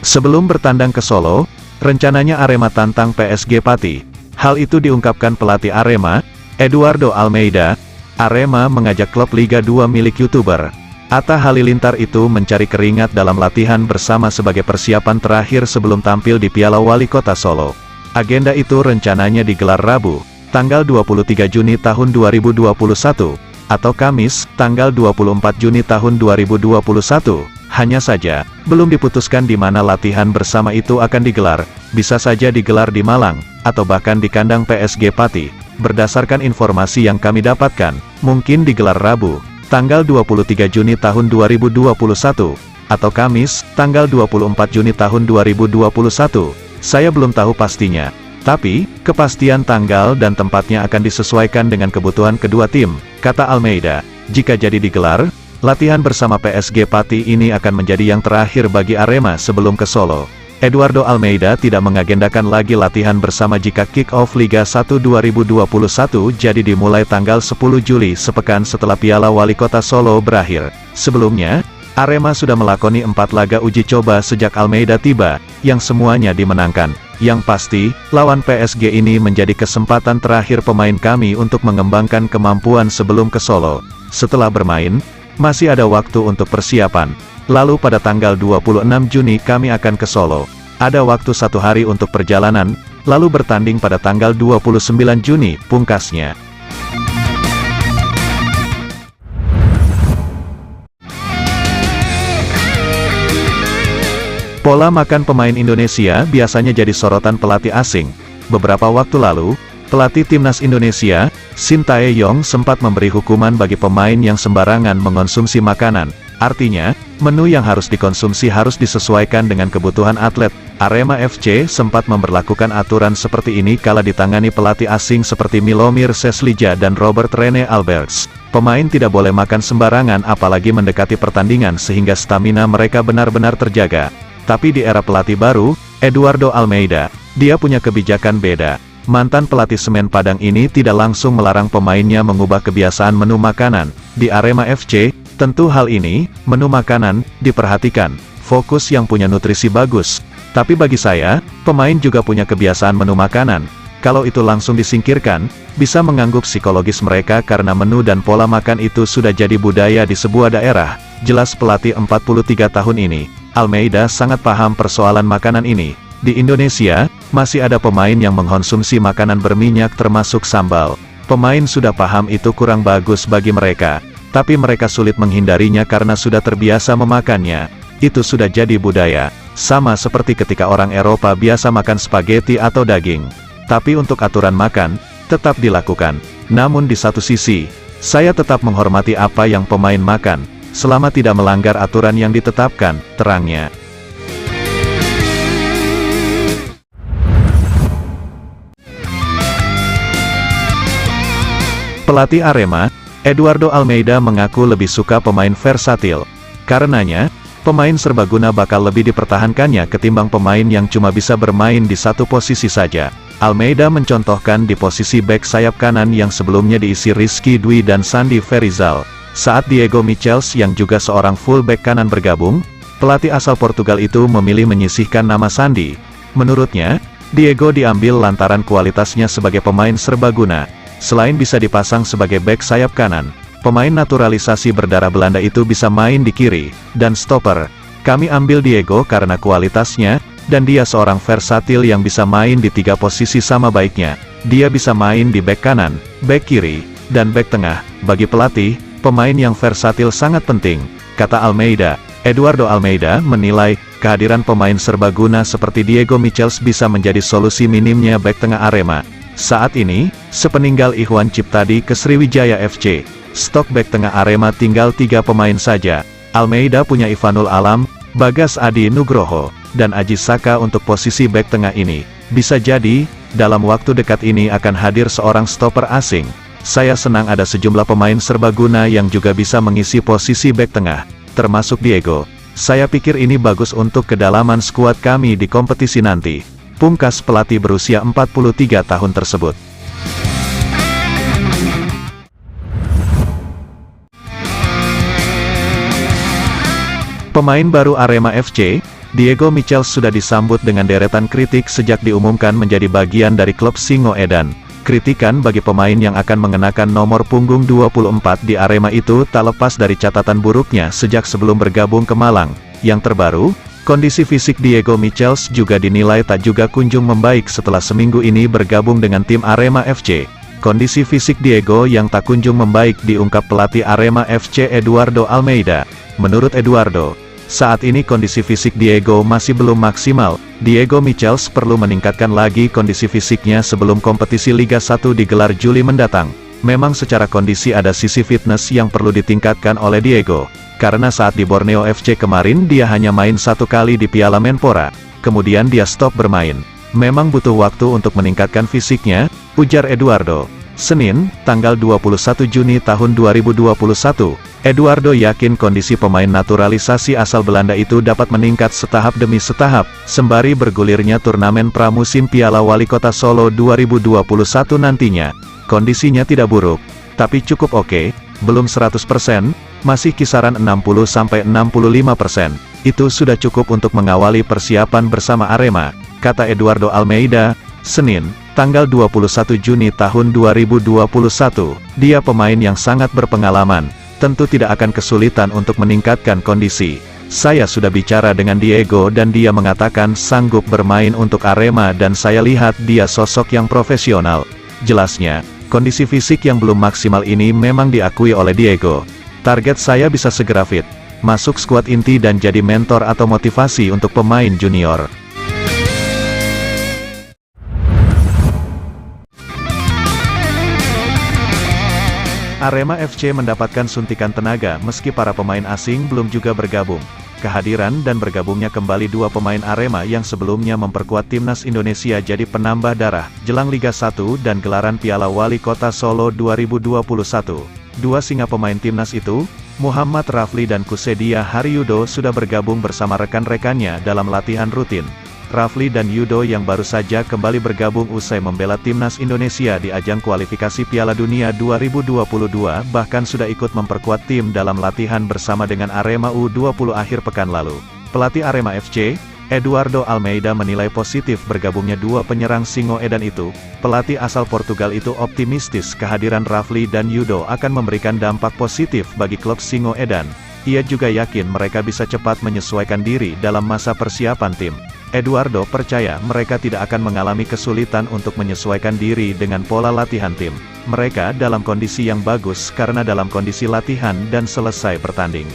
Sebelum bertandang ke Solo, rencananya Arema tantang PSG Pati. Hal itu diungkapkan pelatih Arema, Eduardo Almeida. Arema mengajak klub Liga 2 milik YouTuber Atta Halilintar itu mencari keringat dalam latihan bersama sebagai persiapan terakhir sebelum tampil di Piala Wali Kota Solo. Agenda itu rencananya digelar Rabu, tanggal 23 Juni tahun 2021, atau Kamis, tanggal 24 Juni tahun 2021. Hanya saja, belum diputuskan di mana latihan bersama itu akan digelar, bisa saja digelar di Malang, atau bahkan di kandang PSG Pati. Berdasarkan informasi yang kami dapatkan, mungkin digelar Rabu, tanggal 23 Juni tahun 2021, atau Kamis, tanggal 24 Juni tahun 2021. Saya belum tahu pastinya, tapi, kepastian tanggal dan tempatnya akan disesuaikan dengan kebutuhan kedua tim, kata Almeida. Jika jadi digelar, latihan bersama PSG Pati ini akan menjadi yang terakhir bagi Arema sebelum ke Solo. Eduardo Almeida tidak mengagendakan lagi latihan bersama jika kick-off Liga 1 2021 jadi dimulai tanggal 10 Juli sepekan setelah Piala Wali Kota Solo berakhir. Sebelumnya, Arema sudah melakoni 4 laga uji coba sejak Almeida tiba, yang semuanya dimenangkan. Yang pasti, lawan PSG ini menjadi kesempatan terakhir pemain kami untuk mengembangkan kemampuan sebelum ke Solo. Setelah bermain, masih ada waktu untuk persiapan. Lalu pada tanggal 26 Juni kami akan ke Solo. Ada waktu 1 hari untuk perjalanan, lalu bertanding pada tanggal 29 Juni, pungkasnya. Pola makan pemain Indonesia biasanya jadi sorotan pelatih asing. Beberapa waktu lalu, pelatih timnas Indonesia, Sintayong sempat memberi hukuman bagi pemain yang sembarangan mengonsumsi makanan. Artinya, menu yang harus dikonsumsi harus disesuaikan dengan kebutuhan atlet. Arema FC sempat memberlakukan aturan seperti ini kala ditangani pelatih asing seperti Milomir Seslija dan Robert Rene Alberts. Pemain tidak boleh makan sembarangan apalagi mendekati pertandingan sehingga stamina mereka benar-benar terjaga. Tapi di era pelatih baru, Eduardo Almeida, dia punya kebijakan beda. Mantan pelatih Semen Padang ini tidak langsung melarang pemainnya mengubah kebiasaan menu makanan. Di Arema FC, tentu hal ini, menu makanan, diperhatikan. Fokus yang punya nutrisi bagus. Tapi bagi saya, pemain juga punya kebiasaan menu makanan. Kalau itu langsung disingkirkan, bisa mengganggu psikologis mereka karena menu dan pola makan itu sudah jadi budaya di sebuah daerah. Jelas pelatih 43 tahun ini, Almeida sangat paham persoalan makanan ini. Di Indonesia, masih ada pemain yang mengkonsumsi makanan berminyak termasuk sambal. Pemain sudah paham itu kurang bagus bagi mereka, tapi mereka sulit menghindarinya karena sudah terbiasa memakannya. Itu sudah jadi budaya. Sama seperti ketika orang Eropa biasa makan spaghetti atau daging. Tapi untuk aturan makan, tetap dilakukan. Namun di satu sisi, saya tetap menghormati apa yang pemain makan, selama tidak melanggar aturan yang ditetapkan, terangnya. Pelatih Arema, Eduardo Almeida mengaku lebih suka pemain versatil. Karenanya, pemain serbaguna bakal lebih dipertahankannya ketimbang pemain yang cuma bisa bermain di satu posisi saja. Almeida mencontohkan di posisi bek sayap kanan yang sebelumnya diisi Rizky Dwi dan Sandi Ferizal. Saat Diego Michels yang juga seorang full back kanan bergabung, pelatih asal Portugal itu memilih menyisihkan nama Sandi. Menurutnya, Diego diambil lantaran kualitasnya sebagai pemain serbaguna. Selain bisa dipasang sebagai bek sayap kanan, pemain naturalisasi berdarah Belanda itu bisa main di kiri, dan stopper. Kami ambil Diego karena kualitasnya, dan dia seorang versatil yang bisa main di 3 posisi sama baiknya. Dia bisa main di bek kanan, bek kiri, dan bek tengah. Bagi pelatih, pemain yang versatil sangat penting, kata Almeida. Eduardo Almeida menilai, kehadiran pemain serbaguna seperti Diego Michels bisa menjadi solusi minimnya bek tengah Arema. Saat ini, sepeninggal Ikhwan Ciptadi ke Sriwijaya FC, stok bek tengah Arema tinggal 3 pemain saja. Almeida punya Ivanul Alam, Bagas Adi Nugroho, dan Aji Saka untuk posisi bek tengah ini. Bisa jadi, dalam waktu dekat ini akan hadir seorang stopper asing. Saya senang ada sejumlah pemain serbaguna yang juga bisa mengisi posisi bek tengah, termasuk Diego. Saya pikir ini bagus untuk kedalaman skuad kami di kompetisi nanti. Pungkas pelatih berusia 43 tahun tersebut. Pemain baru Arema FC, Diego Michels sudah disambut dengan deretan kritik sejak diumumkan menjadi bagian dari klub Singoedan. Kritikan bagi pemain yang akan mengenakan nomor punggung 24 di Arema itu tak lepas dari catatan buruknya sejak sebelum bergabung ke Malang. Yang terbaru, kondisi fisik Diego Michels juga dinilai tak juga kunjung membaik setelah seminggu ini bergabung dengan tim Arema FC. Kondisi fisik Diego yang tak kunjung membaik diungkap pelatih Arema FC Eduardo Almeida. Menurut Eduardo, saat ini kondisi fisik Diego masih belum maksimal. Diego Michels perlu meningkatkan lagi kondisi fisiknya sebelum kompetisi Liga 1 digelar Juli mendatang. Memang secara kondisi ada sisi fitness yang perlu ditingkatkan oleh Diego. Karena saat di Borneo FC kemarin dia hanya main 1 kali di Piala Menpora, kemudian dia stop bermain. Memang butuh waktu untuk meningkatkan fisiknya, ujar Eduardo. Senin, tanggal 21 Juni tahun 2021, Eduardo yakin kondisi pemain naturalisasi asal Belanda itu dapat meningkat setahap demi setahap, sembari bergulirnya turnamen pramusim Piala Wali Kota Solo 2021 nantinya. Kondisinya tidak buruk, tapi cukup oke, belum 100%, masih kisaran 60-65%. Itu sudah cukup untuk mengawali persiapan bersama Arema, kata Eduardo Almeida, Senin, tanggal 21 Juni tahun 2021, dia pemain yang sangat berpengalaman, tentu tidak akan kesulitan untuk meningkatkan kondisi. Saya sudah bicara dengan Diego dan dia mengatakan sanggup bermain untuk Arema dan saya lihat dia sosok yang profesional. Jelasnya, kondisi fisik yang belum maksimal ini memang diakui oleh Diego. Target saya bisa segera fit, masuk skuad inti dan jadi mentor atau motivasi untuk pemain junior. Arema FC mendapatkan suntikan tenaga meski para pemain asing belum juga bergabung. Kehadiran dan bergabungnya kembali 2 pemain Arema yang sebelumnya memperkuat timnas Indonesia jadi penambah darah, jelang Liga 1 dan gelaran Piala Wali Kota Solo 2021. 2 singa pemain timnas itu, Muhammad Rafli dan Kusedia Haryudo sudah bergabung bersama rekan-rekannya dalam latihan rutin. Rafli dan Yudo yang baru saja kembali bergabung usai membela timnas Indonesia di ajang kualifikasi Piala Dunia 2022 bahkan sudah ikut memperkuat tim dalam latihan bersama dengan Arema U20 akhir pekan lalu. Pelatih Arema FC, Eduardo Almeida menilai positif bergabungnya 2 penyerang Singoedan itu. Pelatih asal Portugal itu optimistis kehadiran Rafli dan Yudo akan memberikan dampak positif bagi klub Singoedan. Ia juga yakin mereka bisa cepat menyesuaikan diri dalam masa persiapan tim. Eduardo percaya mereka tidak akan mengalami kesulitan untuk menyesuaikan diri dengan pola latihan tim. Mereka dalam kondisi yang bagus karena dalam kondisi latihan dan selesai bertanding.